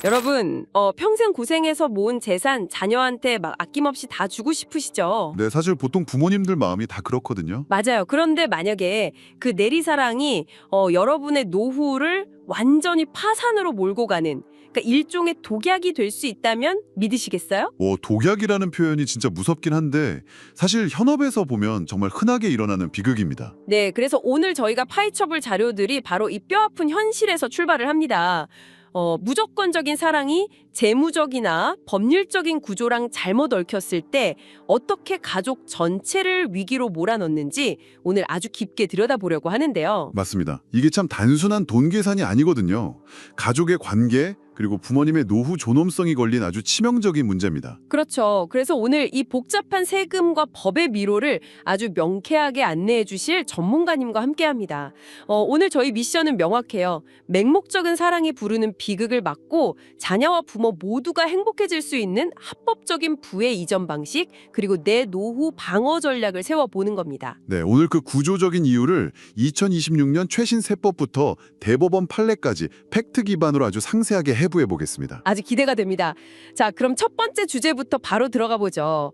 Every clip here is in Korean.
여러분, 평생 고생해서 모은 재산 자녀한테 막 아낌없이 다 주고 싶으시죠? 네, 사실 보통 부모님들 마음이 다 그렇거든요. 맞아요. 그런데 만약에 그 내리사랑이 여러분의 노후를 완전히 파산으로 몰고 가는, 그러니까 일종의 독약이 될 수 있다면 믿으시겠어요? 독약이라는 표현이 진짜 무섭긴 한데 사실 현업에서 보면 정말 흔하게 일어나는 비극입니다. 네, 그래서 오늘 저희가 파헤쳐볼 자료들이 바로 이 뼈아픈 현실에서 출발을 합니다. 무조건적인 사랑이 재무적이나 법률적인 구조랑 잘못 얽혔을 때 어떻게 가족 전체를 위기로 몰아넣는지 오늘 아주 깊게 들여다보려고 하는데요. 맞습니다. 이게 참 단순한 돈 계산이 아니거든요. 가족의 관계, 그리고 부모님의 노후 존엄성이 걸린 아주 치명적인 문제입니다. 그렇죠. 그래서 오늘 이 복잡한 세금과 법의 미로를 아주 명쾌하게 안내해 주실 전문가님과 함께합니다. 오늘 저희 미션은 명확해요. 맹목적인 사랑이 부르는 비극을 막고 자녀와 부모 모두가 행복해질 수 있는 합법적인 부의 이전 방식, 그리고 내 노후 방어 전략을 세워보는 겁니다. 네, 오늘 그 구조적인 이유를 2026년 최신 세법부터 대법원 판례까지 팩트 기반으로 아주 상세하게 해부해 보겠습니다. 아주 기대가 됩니다. 자, 그럼 첫 번째 주제부터 바로 들어가 보죠.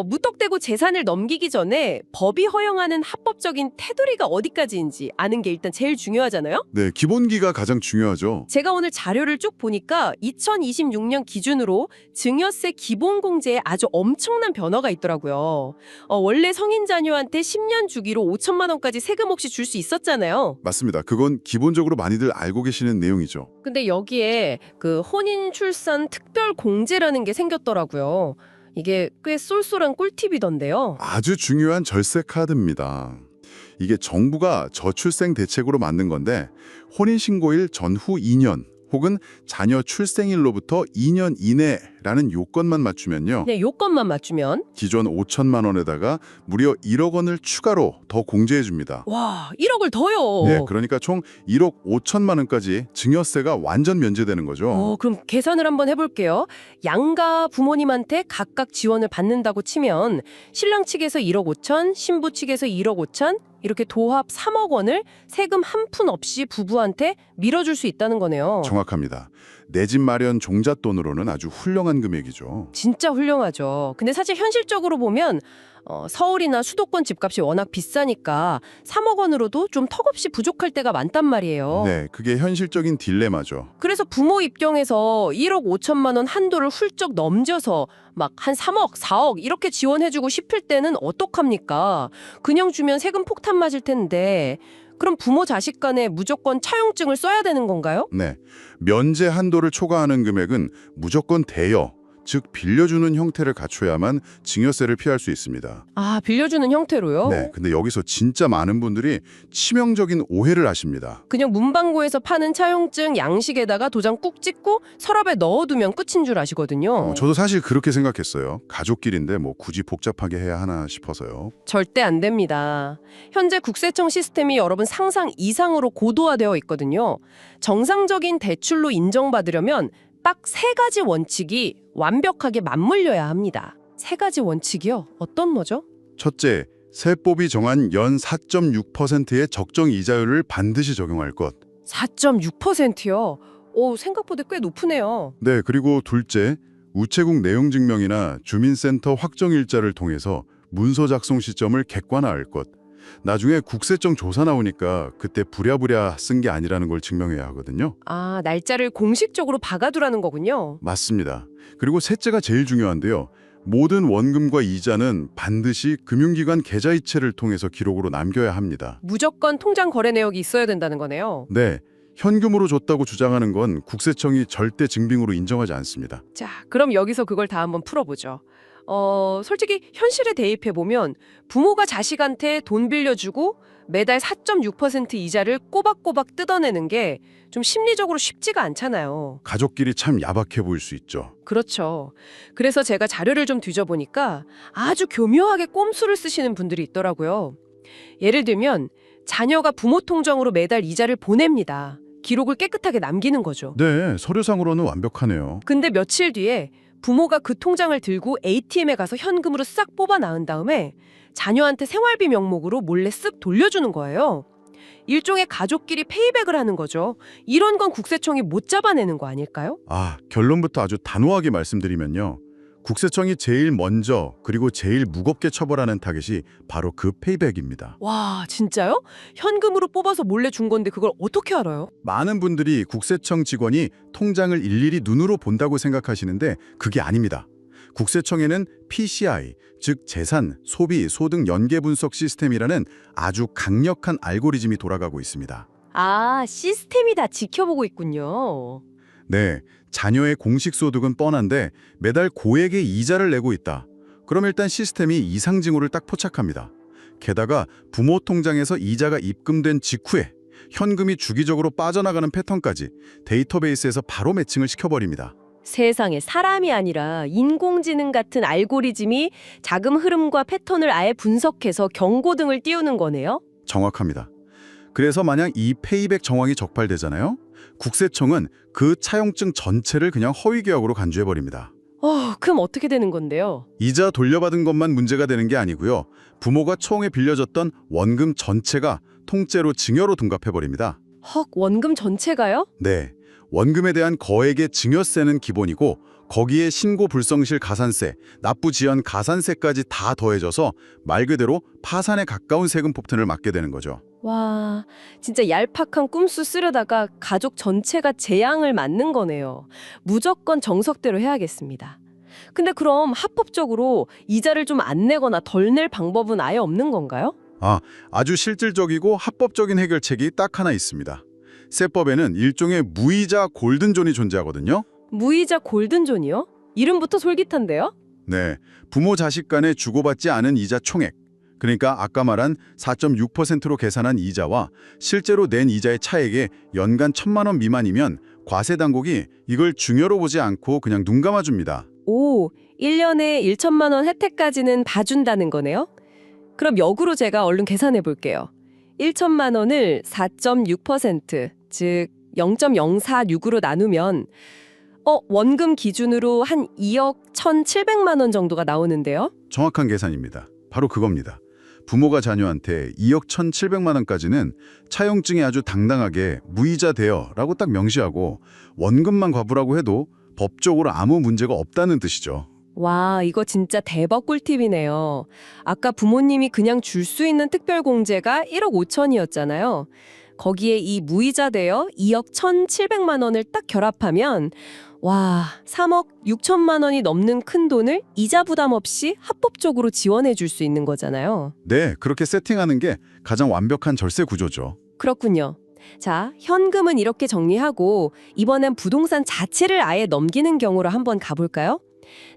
무턱대고 재산을 넘기기 전에 법이 허용하는 합법적인 테두리가 어디까지인지 아는 게 일단 제일 중요하잖아요? 네, 기본기가 가장 중요하죠. 제가 오늘 자료를 쭉 보니까 2026년 기준으로 증여세 기본공제에 아주 엄청난 변화가 있더라고요. 원래 성인 자녀한테 10년 주기로 5천만 원까지 세금 없이 줄 수 있었잖아요. 맞습니다. 그건 기본적으로 많이들 알고 계시는 내용이죠. 근데 여기에 그 혼인 출산 특별 공제라는 게 생겼더라고요. 이게 꽤 쏠쏠한 꿀팁이던데요. 아주 중요한 절세 카드입니다. 이게 정부가 저출생 대책으로 만든 건데 혼인신고일 전후 2년 혹은 자녀 출생일로부터 2년 이내라는 요건만 맞추면요. 그냥 요건만 맞추면 기존 5천만 원에다가 무려 1억 원을 추가로 더 공제해 줍니다. 와, 1억을 더요. 네, 그러니까 총 1억 5천만 원까지 증여세가 완전 면제되는 거죠. 그럼 계산을 한번 해볼게요. 양가 부모님한테 각각 지원을 받는다고 치면 신랑 측에서 1억 5천, 신부 측에서 1억 5천, 이렇게 도합 3억 원을 세금 한 푼 없이 부부한테 밀어줄 수 있다는 거네요. 정확합니다. 내 집 마련 종잣돈으로는 아주 훌륭한 금액이죠. 진짜 훌륭하죠. 근데 사실 현실적으로 보면 서울이나 수도권 집값이 워낙 비싸니까 3억 원으로도 좀 턱없이 부족할 때가 많단 말이에요. 네, 그게 현실적인 딜레마죠. 그래서 부모 입장에서 1억 5천만 원 한도를 훌쩍 넘겨서 막 한 3억, 4억 이렇게 지원해주고 싶을 때는 어떡합니까? 그냥 주면 세금 폭탄 맞을 텐데 그럼 부모 자식 간에 무조건 차용증을 써야 되는 건가요? 네, 면제 한도를 초과하는 금액은 무조건 대여, 즉 빌려주는 형태를 갖춰야만 증여세를 피할 수 있습니다. 아, 빌려주는 형태로요? 네, 근데 여기서 진짜 많은 분들이 치명적인 오해를 하십니다. 그냥 문방구에서 파는 차용증 양식에다가 도장 꾹 찍고 서랍에 넣어두면 끝인 줄 아시거든요. 저도 사실 그렇게 생각했어요. 가족끼리인데 뭐 굳이 복잡하게 해야 하나 싶어서요. 절대 안 됩니다. 현재 국세청 시스템이 여러분 상상 이상으로 고도화되어 있거든요. 정상적인 대출로 인정받으려면 딱 세 가지 원칙이 완벽하게 맞물려야 합니다. 세 가지 원칙이요? 어떤 거죠? 첫째, 세법이 정한 연 4.6%의 적정 이자율을 반드시 적용할 것. 4.6%요? 오, 생각보다 꽤 높으네요. 네, 그리고 둘째, 우체국 내용 증명이나 주민센터 확정 일자를 통해서 문서 작성 시점을 객관화할 것. 나중에 국세청 조사 나오니까 그때 부랴부랴 쓴 게 아니라는 걸 증명해야 하거든요. 아, 날짜를 공식적으로 박아두라는 거군요. 맞습니다. 그리고 셋째가 제일 중요한데요. 모든 원금과 이자는 반드시 금융기관 계좌이체를 통해서 기록으로 남겨야 합니다. 무조건 통장 거래 내역이 있어야 된다는 거네요. 네, 현금으로 줬다고 주장하는 건 국세청이 절대 증빙으로 인정하지 않습니다. 자, 그럼 여기서 그걸 다 한번 풀어보죠. 솔직히 현실에 대입해보면 부모가 자식한테 돈 빌려주고 매달 4.6% 이자를 꼬박꼬박 뜯어내는 게 좀 심리적으로 쉽지가 않잖아요. 가족끼리 참 야박해 보일 수 있죠. 그렇죠. 그래서 제가 자료를 좀 뒤져보니까 아주 교묘하게 꼼수를 쓰시는 분들이 있더라고요. 예를 들면 자녀가 부모 통장으로 매달 이자를 보냅니다. 기록을 깨끗하게 남기는 거죠. 네, 서류상으로는 완벽하네요. 근데 며칠 뒤에 부모가 그 통장을 들고 ATM에 가서 현금으로 싹 뽑아 나은 다음에 자녀한테 생활비 명목으로 몰래 쓱 돌려주는 거예요. 일종의 가족끼리 페이백을 하는 거죠. 이런 건 국세청이 못 잡아내는 거 아닐까요? 결론부터 아주 단호하게 말씀드리면요. 국세청이 제일 먼저 그리고 제일 무겁게 처벌하는 타겟이 바로 그 페이백입니다. 와, 진짜요? 현금으로 뽑아서 몰래 준 건데 그걸 어떻게 알아요? 많은 분들이 국세청 직원이 통장을 일일이 눈으로 본다고 생각하시는데 그게 아닙니다. 국세청에는 PCI, 즉 재산, 소비, 소득 연계 분석 시스템이라는 아주 강력한 알고리즘이 돌아가고 있습니다. 아, 시스템이 다 지켜보고 있군요. 네, 자녀의 공식 소득은 뻔한데 매달 고액의 이자를 내고 있다. 그럼 일단 시스템이 이상 징후를 딱 포착합니다. 게다가 부모 통장에서 이자가 입금된 직후에 현금이 주기적으로 빠져나가는 패턴까지 데이터베이스에서 바로 매칭을 시켜버립니다. 세상에, 사람이 아니라 인공지능 같은 알고리즘이 자금 흐름과 패턴을 아예 분석해서 경고등을 띄우는 거네요? 정확합니다. 그래서 만약 이 페이백 정황이 적발되잖아요. 국세청은 그 차용증 전체를 그냥 허위 계약으로 간주해버립니다. 그럼 어떻게 되는 건데요? 이자 돌려받은 것만 문제가 되는 게 아니고요. 부모가 처음에 빌려줬던 원금 전체가 통째로 증여로 둔갑해버립니다. 헉, 원금 전체가요? 네, 원금에 대한 거액의 증여세는 기본이고 거기에 신고 불성실 가산세, 납부 지연 가산세까지 다 더해져서 말 그대로 파산에 가까운 세금 폭탄을 맞게 되는 거죠. 와, 진짜 얄팍한 꼼수 쓰려다가 가족 전체가 재앙을 맞는 거네요. 무조건 정석대로 해야겠습니다. 근데 그럼 합법적으로 이자를 좀 안 내거나 덜 낼 방법은 아예 없는 건가요? 아주 실질적이고 합법적인 해결책이 딱 하나 있습니다. 세법에는 일종의 무이자 골든존이 존재하거든요. 무이자 골든존이요? 이름부터 솔깃한데요? 네, 부모 자식 간에 주고받지 않은 이자 총액. 그러니까 아까 말한 4.6%로 계산한 이자와 실제로 낸 이자의 차액에 연간 1,000만 원 미만이면 과세 당국이 이걸 증여로 보지 않고 그냥 눈 감아줍니다. 오, 1년에 1천만 원 혜택까지는 봐준다는 거네요? 그럼 역으로 제가 얼른 계산해 볼게요. 1천만 원을 4.6%, 즉 0.046으로 나누면 원금 기준으로 한 2억 1,700만 원 정도가 나오는데요. 정확한 계산입니다. 바로 그겁니다. 부모가 자녀한테 2억 1,700만 원까지는 차용증에 아주 당당하게 무이자 대여라고 딱 명시하고 원금만 갚으라고 해도 법적으로 아무 문제가 없다는 뜻이죠. 와, 이거 진짜 대박 꿀팁이네요. 아까 부모님이 그냥 줄 수 있는 특별공제가 1억 5천이었잖아요. 거기에 이 무이자 대여 2억 1,700만 원을 딱 결합하면 와, 3억 6천만 원이 넘는 큰 돈을 이자 부담 없이 합법적으로 지원해 줄 수 있는 거잖아요. 네, 그렇게 세팅하는 게 가장 완벽한 절세 구조죠. 그렇군요. 자, 현금은 이렇게 정리하고 이번엔 부동산 자체를 아예 넘기는 경우로 한번 가볼까요?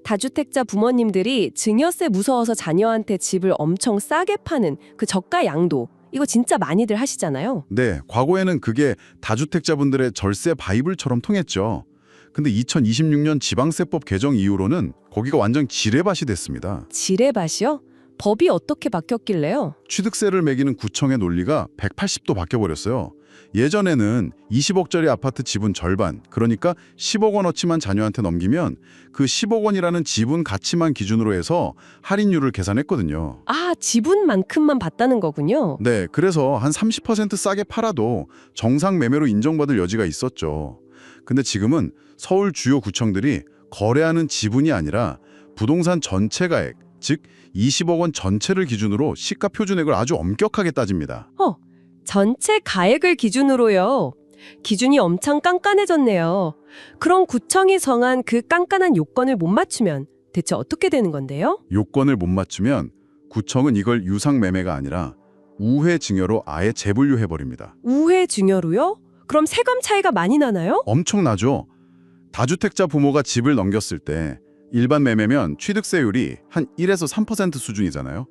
다주택자 부모님들이 증여세 무서워서 자녀한테 집을 엄청 싸게 파는 그 저가 양도, 이거 진짜 많이들 하시잖아요. 네, 과거에는 그게 다주택자분들의 절세 바이블처럼 통했죠. 근데 2026년 지방세법 개정 이후로는 거기가 완전 지뢰밭이 됐습니다. 지뢰밭이요? 법이 어떻게 바뀌었길래요? 취득세를 매기는 구청의 논리가 180도 바뀌어버렸어요. 예전에는 20억짜리 아파트 지분 절반, 그러니까 10억 원어치만 자녀한테 넘기면 그 10억 원이라는 지분 가치만 기준으로 해서 할인율을 계산했거든요. 아, 지분만큼만 받다는 거군요. 네, 그래서 한 30% 싸게 팔아도 정상 매매로 인정받을 여지가 있었죠. 근데 지금은 서울 주요 구청들이 거래하는 지분이 아니라 부동산 전체 가액, 즉 20억 원 전체를 기준으로 시가 표준액을 아주 엄격하게 따집니다. 전체 가액을 기준으로요. 기준이 엄청 깐깐해졌네요. 그럼 구청이 정한 그 깐깐한 요건을 못 맞추면 대체 어떻게 되는 건데요? 요건을 못 맞추면 구청은 이걸 유상매매가 아니라 우회 증여로 아예 재분류해버립니다. 우회 증여로요? 그럼 세금 차이가 많이 나나요? 엄청나죠? 다주택자 부모가 집을 넘겼을 때 일반 매매면 취득세율이 한 1에서 3% 수준이잖아요.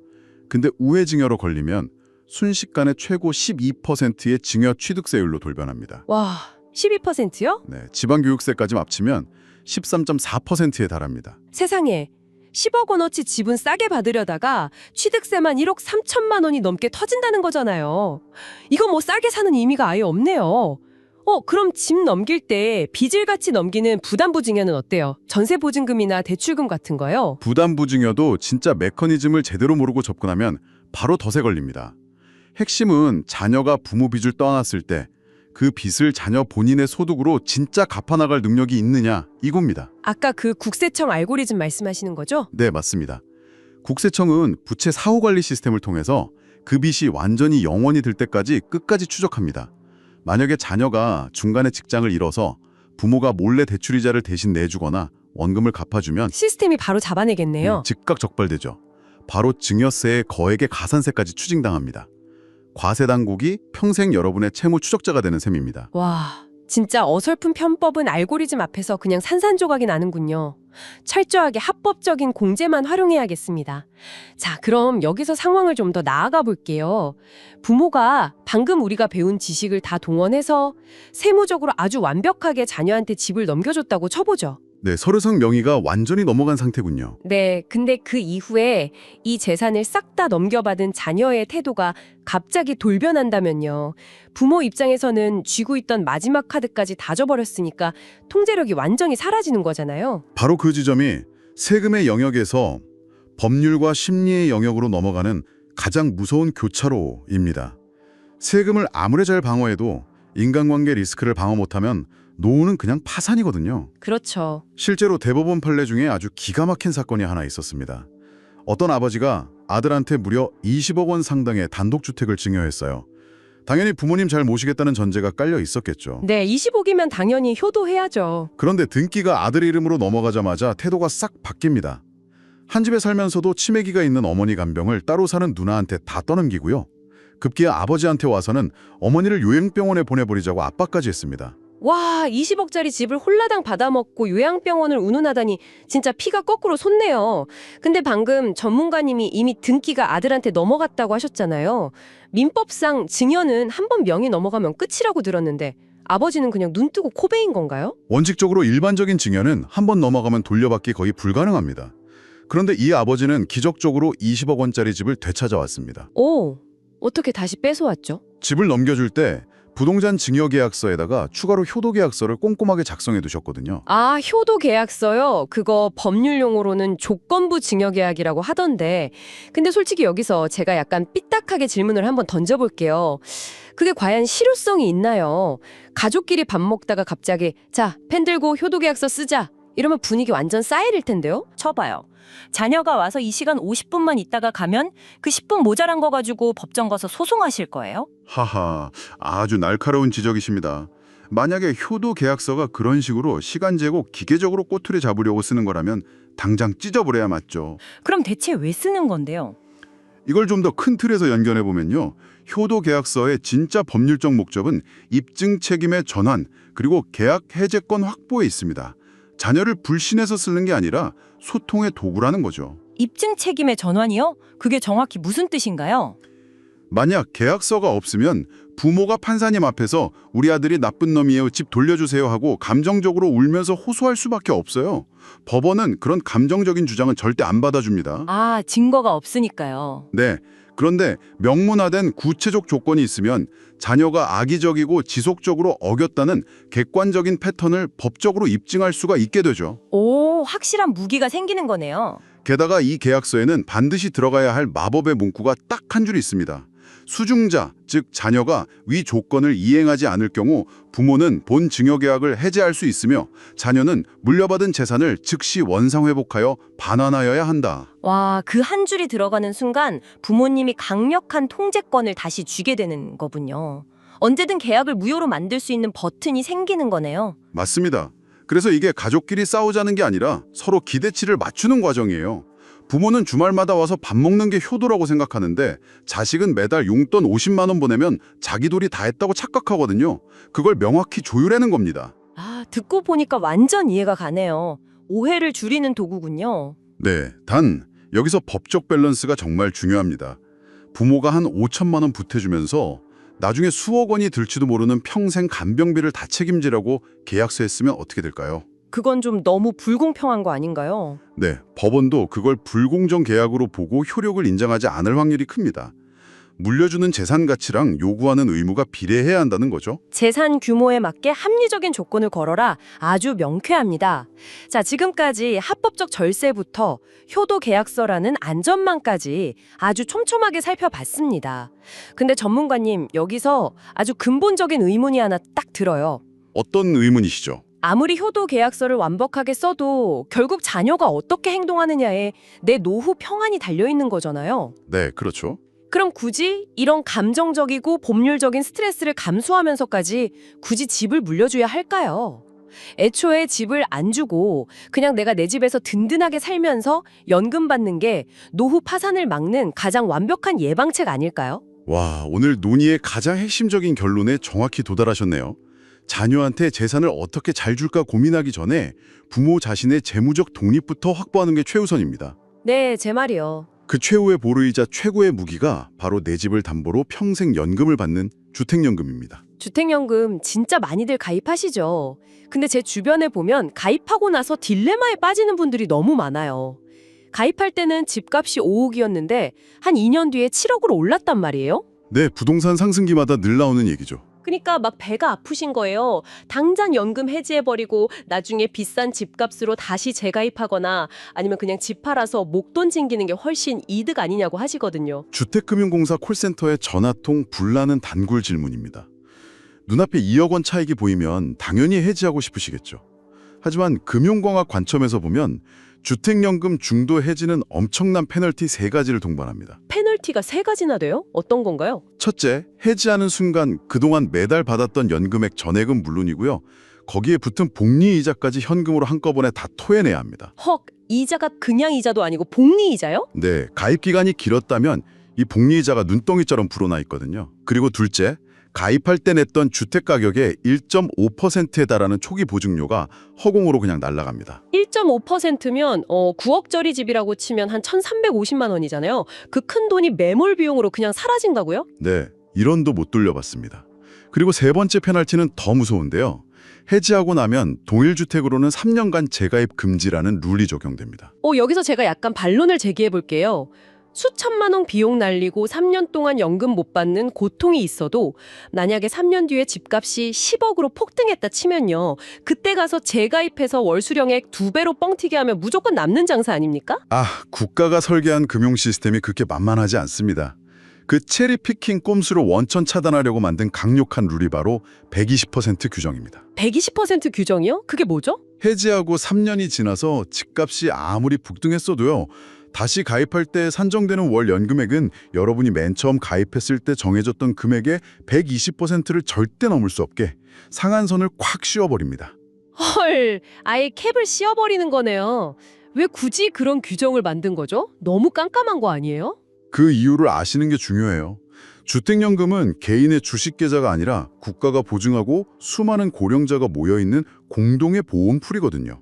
근데 우회 증여로 걸리면 순식간에 최고 12%의 증여 취득세율로 돌변합니다. 와, 12%요? 네, 지방교육세까지 합치면 13.4%에 달합니다. 세상에, 10억 원어치 지분 싸게 받으려다가 취득세만 1억 3천만 원이 넘게 터진다는 거잖아요. 이거 뭐 싸게 사는 의미가 아예 없네요. 그럼 집 넘길 때 빚을같이 넘기는 부담부증여는 어때요? 전세보증금이나 대출금 같은 거요? 부담부증여도 진짜 메커니즘을 제대로 모르고 접근하면 바로 덫에 걸립니다. 핵심은 자녀가 부모 빚을 떠안았을 때 그 빚을 자녀 본인의 소득으로 진짜 갚아나갈 능력이 있느냐 이겁니다. 아까 그 국세청 알고리즘 말씀하시는 거죠? 네, 맞습니다. 국세청은 부채 사후관리 시스템을 통해서 그 빚이 완전히 영원히 들 때까지 끝까지 추적합니다. 만약에 자녀가 중간에 직장을 잃어서 부모가 몰래 대출이자를 대신 내주거나 원금을 갚아주면 시스템이 바로 잡아내겠네요. 즉각 적발되죠. 바로 증여세에 거액의 가산세까지 추징당합니다. 과세 당국이 평생 여러분의 채무 추적자가 되는 셈입니다. 와, 진짜 어설픈 편법은 알고리즘 앞에서 그냥 산산조각이 나는군요. 철저하게 합법적인 공제만 활용해야겠습니다. 자, 그럼 여기서 상황을 좀 더 나아가 볼게요. 부모가 방금 우리가 배운 지식을 다 동원해서 세무적으로 아주 완벽하게 자녀한테 집을 넘겨줬다고 쳐보죠. 네, 서류상 명의가 완전히 넘어간 상태군요. 네, 근데 그 이후에 이 재산을 싹 다 넘겨받은 자녀의 태도가 갑자기 돌변한다면요. 부모 입장에서는 쥐고 있던 마지막 카드까지 다 줘버렸으니까 통제력이 완전히 사라지는 거잖아요. 바로 그 지점이 세금의 영역에서 법률과 심리의 영역으로 넘어가는 가장 무서운 교차로입니다. 세금을 아무리 잘 방어해도 인간관계 리스크를 방어 못하면 노후는 그냥 파산이거든요. 그렇죠. 실제로 대법원 판례 중에 아주 기가 막힌 사건이 하나 있었습니다. 어떤 아버지가 아들한테 무려 20억 원 상당의 단독주택을 증여했어요. 당연히 부모님 잘 모시겠다는 전제가 깔려 있었겠죠. 네, 25기면 당연히 효도해야죠. 그런데 등기가 아들 이름으로 넘어가자마자 태도가 싹 바뀝니다. 한 집에 살면서도 치매기가 있는 어머니 간병을 따로 사는 누나한테 다 떠넘기고요. 급기야 아버지한테 와서는 어머니를 요양병원에 보내버리자고 압박까지 했습니다. 와, 20억짜리 집을 홀라당 받아먹고 요양병원을 운운하다니 진짜 피가 거꾸로 솟네요. 근데 방금 전문가님이 이미 등기가 아들한테 넘어갔다고 하셨잖아요. 민법상 증여는 한 번 명의 넘어가면 끝이라고 들었는데 아버지는 그냥 눈 뜨고 코 베인 건가요? 원칙적으로 일반적인 증여는 한 번 넘어가면 돌려받기 거의 불가능합니다. 그런데 이 아버지는 기적적으로 20억 원짜리 집을 되찾아왔습니다. 오, 어떻게 다시 뺏어왔죠? 집을 넘겨줄 때 부동산 증여계약서에다가 추가로 효도계약서를 꼼꼼하게 작성해 두셨거든요. 아, 효도계약서요? 그거 법률 용어로는 조건부 증여계약이라고 하던데 근데 솔직히 여기서 제가 약간 삐딱하게 질문을 한번 던져볼게요. 그게 과연 실효성이 있나요? 가족끼리 밥 먹다가 갑자기 자, 펜 들고 효도계약서 쓰자 이러면 분위기 완전 싸해릴 텐데요? 쳐봐요. 자녀가 와서 이 시간 50분만 있다가 가면 그 10분 모자란 거 가지고 법정 가서 소송하실 거예요? 하하, 아주 날카로운 지적이십니다. 만약에 효도계약서가 그런 식으로 시간 재고 기계적으로 꼬투리 잡으려고 쓰는 거라면 당장 찢어버려야 맞죠. 그럼 대체 왜 쓰는 건데요? 이걸 좀 더 큰 틀에서 연결해 보면요. 효도계약서의 진짜 법률적 목적은 입증 책임의 전환, 그리고 계약 해제권 확보에 있습니다. 자녀를 불신해서 쓰는 게 아니라 소통의 도구라는 거죠. 입증 책임의 전환이요? 그게 정확히 무슨 뜻인가요? 만약 계약서가 없으면 부모가 판사님 앞에서 우리 아들이 나쁜 놈이에요, 집 돌려주세요 하고 감정적으로 울면서 호소할 수밖에 없어요. 법원은 그런 감정적인 주장은 절대 안 받아줍니다. 아, 증거가 없으니까요. 네. 그런데 명문화된 구체적 조건이 있으면 자녀가 악의적이고 지속적으로 어겼다는 객관적인 패턴을 법적으로 입증할 수가 있게 되죠. 오, 확실한 무기가 생기는 거네요. 게다가 이 계약서에는 반드시 들어가야 할 마법의 문구가 딱 한 줄 있습니다. 수증자, 즉 자녀가 위 조건을 이행하지 않을 경우 부모는 본 증여계약을 해제할 수 있으며 자녀는 물려받은 재산을 즉시 원상회복하여 반환하여야 한다. 와, 그 한 줄이 들어가는 순간 부모님이 강력한 통제권을 다시 쥐게 되는 거군요. 언제든 계약을 무효로 만들 수 있는 버튼이 생기는 거네요. 맞습니다. 그래서 이게 가족끼리 싸우자는 게 아니라 서로 기대치를 맞추는 과정이에요. 부모는 주말마다 와서 밥 먹는 게 효도라고 생각하는데 자식은 매달 용돈 50만 원 보내면 자기 돌이 다 했다고 착각하거든요. 그걸 명확히 조율하는 겁니다. 아, 듣고 보니까 완전 이해가 가네요. 오해를 줄이는 도구군요. 네, 단 여기서 법적 밸런스가 정말 중요합니다. 부모가 한 5천만 원 보태주면서 나중에 수억 원이 들지도 모르는 평생 간병비를 다 책임지라고 계약서에 쓰면 어떻게 될까요? 그건 좀 너무 불공평한 거 아닌가요? 네, 법원도 그걸 불공정 계약으로 보고 효력을 인정하지 않을 확률이 큽니다. 물려주는 재산 가치랑 요구하는 의무가 비례해야 한다는 거죠. 재산 규모에 맞게 합리적인 조건을 걸어라. 아주 명쾌합니다. 자, 지금까지 합법적 절세부터 효도 계약서라는 안전망까지 아주 촘촘하게 살펴봤습니다. 근데 전문가님, 여기서 아주 근본적인 의문이 하나 딱 들어요. 어떤 의문이시죠? 아무리 효도 계약서를 완벽하게 써도 결국 자녀가 어떻게 행동하느냐에 내 노후 평안이 달려있는 거잖아요. 네, 그렇죠. 그럼 굳이 이런 감정적이고 법률적인 스트레스를 감수하면서까지 굳이 집을 물려줘야 할까요? 애초에 집을 안 주고 그냥 내가 내 집에서 든든하게 살면서 연금 받는 게 노후 파산을 막는 가장 완벽한 예방책 아닐까요? 와, 오늘 논의의 가장 핵심적인 결론에 정확히 도달하셨네요. 자녀한테 재산을 어떻게 잘 줄까 고민하기 전에 부모 자신의 재무적 독립부터 확보하는 게 최우선입니다. 네, 제 말이요. 그 최후의 보루이자 최고의 무기가 바로 내 집을 담보로 평생 연금을 받는 주택연금입니다. 주택연금 진짜 많이들 가입하시죠. 근데 제 주변에 보면 가입하고 나서 딜레마에 빠지는 분들이 너무 많아요. 가입할 때는 집값이 5억이었는데 한 2년 뒤에 7억으로 올랐단 말이에요. 네, 부동산 상승기마다 늘 나오는 얘기죠. 그러니까 막 배가 아프신 거예요. 당장 연금 해지해버리고 나중에 비싼 집값으로 다시 재가입하거나 아니면 그냥 집 팔아서 목돈 챙기는 게 훨씬 이득 아니냐고 하시거든요. 주택금융공사 콜센터의 전화통 불나는 단골 질문입니다. 눈앞에 2억 원 차익이 보이면 당연히 해지하고 싶으시겠죠. 하지만 금융공학 관점에서 보면 주택연금 중도 해지는 엄청난 페널티 3가지를 동반합니다. 페널티가 3가지나 돼요? 어떤 건가요? 첫째, 해지하는 순간 그동안 매달 받았던 연금액 전액은 물론이고요. 거기에 붙은 복리이자까지 현금으로 한꺼번에 다 토해내야 합니다. 헉, 이자가 그냥 이자도 아니고 복리이자요? 네, 가입 기간이 길었다면 이 복리이자가 눈덩이처럼 불어나 있거든요. 그리고 둘째, 가입할 때 냈던 주택가격의 1.5%에 달하는 초기 보증료가 허공으로 그냥 날아갑니다. 1.5%면 9억짜리 집이라고 치면 한 1,350만 원이잖아요. 그 큰 돈이 매몰 비용으로 그냥 사라진다고요? 네, 1원도 못 돌려받습니다. 그리고 3번째 페널티는 더 무서운데요. 해지하고 나면 동일주택으로는 3년간 재가입 금지라는 룰이 적용됩니다. 여기서 제가 약간 반론을 제기해 볼게요. 수천만 원 비용 날리고 3년 동안 연금 못 받는 고통이 있어도 만약에 3년 뒤에 집값이 10억으로 폭등했다 치면요. 그때 가서 재가입해서 월수령액 2배로 뻥튀기 하면 무조건 남는 장사 아닙니까? 국가가 설계한 금융 시스템이 그렇게 만만하지 않습니다. 그 체리 피킹 꼼수로 원천 차단하려고 만든 강력한 룰이 바로 120% 규정입니다. 120% 규정이요? 그게 뭐죠? 해지하고 3년이 지나서 집값이 아무리 북등했어도요. 다시 가입할 때 산정되는 월 연금액은 여러분이 맨 처음 가입했을 때 정해졌던 금액의 120%를 절대 넘을 수 없게 상한선을 콱 씌워버립니다. 헐, 아예 캡을 씌워버리는 거네요. 왜 굳이 그런 규정을 만든 거죠? 너무 깜깜한 거 아니에요? 그 이유를 아시는 게 중요해요. 주택연금은 개인의 주식계좌가 아니라 국가가 보증하고 수많은 고령자가 모여있는 공동의 보험풀이거든요.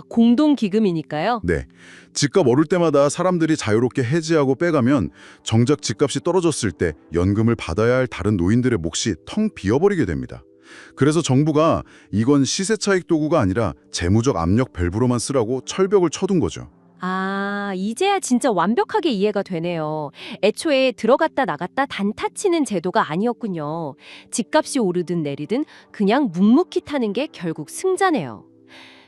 공동기금이니까요? 네, 집값 오를 때마다 사람들이 자유롭게 해지하고 빼가면 정작 집값이 떨어졌을 때 연금을 받아야 할 다른 노인들의 몫이 텅 비어버리게 됩니다. 그래서 정부가 이건 시세차익 도구가 아니라 재무적 압력 밸브로만 쓰라고 철벽을 쳐둔 거죠. 이제야 진짜 완벽하게 이해가 되네요. 애초에 들어갔다 나갔다 단타 치는 제도가 아니었군요. 집값이 오르든 내리든 그냥 묵묵히 타는 게 결국 승자네요.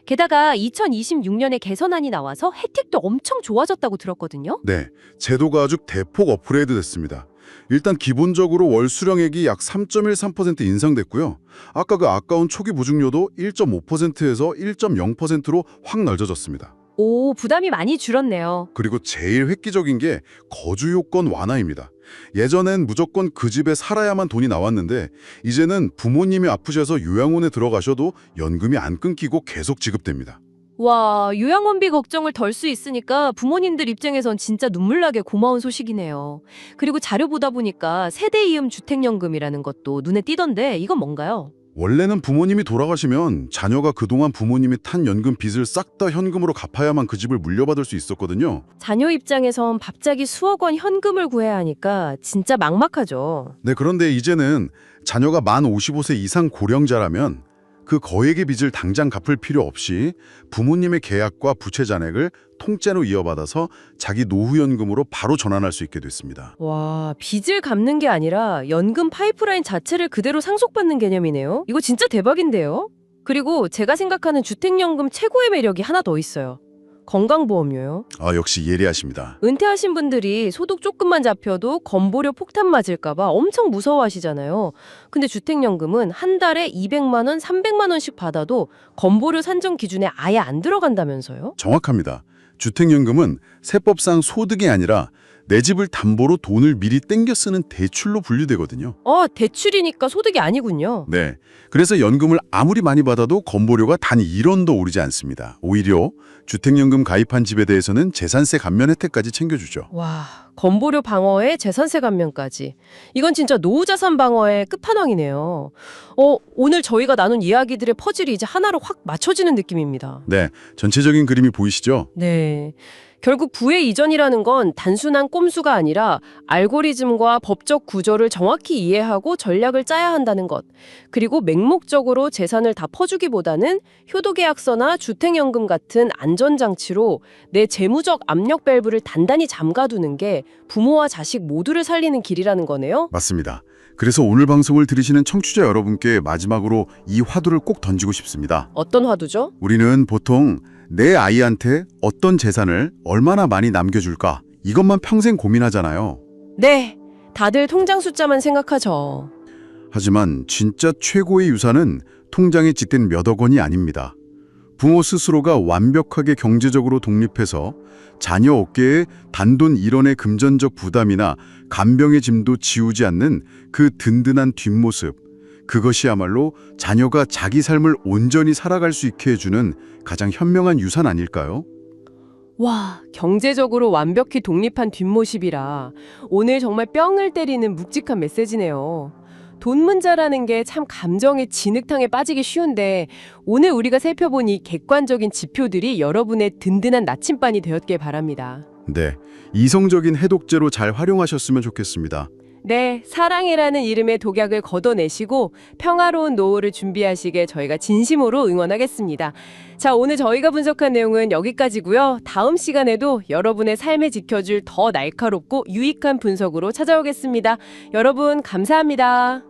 게다가 2026년에 개선안이 나와서 혜택도 엄청 좋아졌다고 들었거든요. 네, 제도가 아주 대폭 업그레이드 됐습니다. 일단 기본적으로 월 수령액이 약 3.13% 인상됐고요. 아까 그 아까운 초기 보증료도 1.5%에서 1.0%로 확 넓어졌습니다. 오, 부담이 많이 줄었네요. 그리고 제일 획기적인 게 거주 요건 완화입니다. 예전엔 무조건 그 집에 살아야만 돈이 나왔는데 이제는 부모님이 아프셔서 요양원에 들어가셔도 연금이 안 끊기고 계속 지급됩니다. 와, 요양원비 걱정을 덜 수 있으니까 부모님들 입장에선 진짜 눈물나게 고마운 소식이네요. 그리고 자료 보다 보니까 세대이음 주택연금이라는 것도 눈에 띄던데 이건 뭔가요? 원래는 부모님이 돌아가시면 자녀가 그동안 부모님이 탄 연금 빚을 싹 다 현금으로 갚아야만 그 집을 물려받을 수 있었거든요. 자녀 입장에선 갑자기 수억 원 현금을 구해야 하니까 진짜 막막하죠. 네, 그런데 이제는 자녀가 만 55세 이상 고령자라면 그 거액의 빚을 당장 갚을 필요 없이 부모님의 계약과 부채 잔액을 통째로 이어받아서 자기 노후연금으로 바로 전환할 수 있게 됐습니다. 와, 빚을 갚는 게 아니라 연금 파이프라인 자체를 그대로 상속받는 개념이네요. 이거 진짜 대박인데요? 그리고 제가 생각하는 주택연금 최고의 매력이 하나 더 있어요. 건강보험료요. 역시 예리하십니다. 은퇴하신 분들이 소득 조금만 잡혀도 건보료 폭탄 맞을까봐 엄청 무서워하시잖아요. 근데 주택연금은 한 달에 200만 원, 300만 원씩 받아도 건보료 산정 기준에 아예 안 들어간다면서요? 정확합니다. 주택연금은 세법상 소득이 아니라 내 집을 담보로 돈을 미리 땡겨 쓰는 대출로 분류되거든요. 대출이니까 소득이 아니군요. 네. 그래서 연금을 아무리 많이 받아도 건보료가 단 1원도 오르지 않습니다. 오히려 주택연금 가입한 집에 대해서는 재산세 감면 혜택까지 챙겨주죠. 와, 건보료 방어에 재산세 감면까지. 이건 진짜 노후자산 방어의 끝판왕이네요. 오늘 저희가 나눈 이야기들의 퍼즐이 이제 하나로 확 맞춰지는 느낌입니다. 네. 전체적인 그림이 보이시죠? 네. 결국 부의 이전이라는 건 단순한 꼼수가 아니라 알고리즘과 법적 구조를 정확히 이해하고 전략을 짜야 한다는 것. 그리고 맹목적으로 재산을 다 퍼주기보다는 효도계약서나 주택연금 같은 안전장치로 내 재무적 압력 밸브를 단단히 잠가두는 게 부모와 자식 모두를 살리는 길이라는 거네요. 맞습니다. 그래서 오늘 방송을 들으시는 청취자 여러분께 마지막으로 이 화두를 꼭 던지고 싶습니다. 어떤 화두죠? 우리는 보통 내 아이한테 어떤 재산을 얼마나 많이 남겨줄까? 이것만 평생 고민하잖아요. 네, 다들 통장 숫자만 생각하죠. 하지만 진짜 최고의 유산은 통장에 깃댄 몇억 원이 아닙니다. 부모 스스로가 완벽하게 경제적으로 독립해서 자녀 어깨에 단돈 1원의 금전적 부담이나 간병의 짐도 지우지 않는 그 든든한 뒷모습. 그것이야말로 자녀가 자기 삶을 온전히 살아갈 수 있게 해주는 가장 현명한 유산 아닐까요? 와, 경제적으로 완벽히 독립한 뒷모습이라 오늘 정말 뿅을 때리는 묵직한 메시지네요. 돈 문자라는 게 참 감정의 진흙탕에 빠지기 쉬운데 오늘 우리가 살펴본 이 객관적인 지표들이 여러분의 든든한 나침반이 되었길 바랍니다. 네, 이성적인 해독제로 잘 활용하셨으면 좋겠습니다. 네, 사랑이라는 이름의 독약을 걷어내시고 평화로운 노후를 준비하시길 저희가 진심으로 응원하겠습니다. 자, 오늘 저희가 분석한 내용은 여기까지고요. 다음 시간에도 여러분의 삶에 지켜줄 더 날카롭고 유익한 분석으로 찾아오겠습니다. 여러분 감사합니다.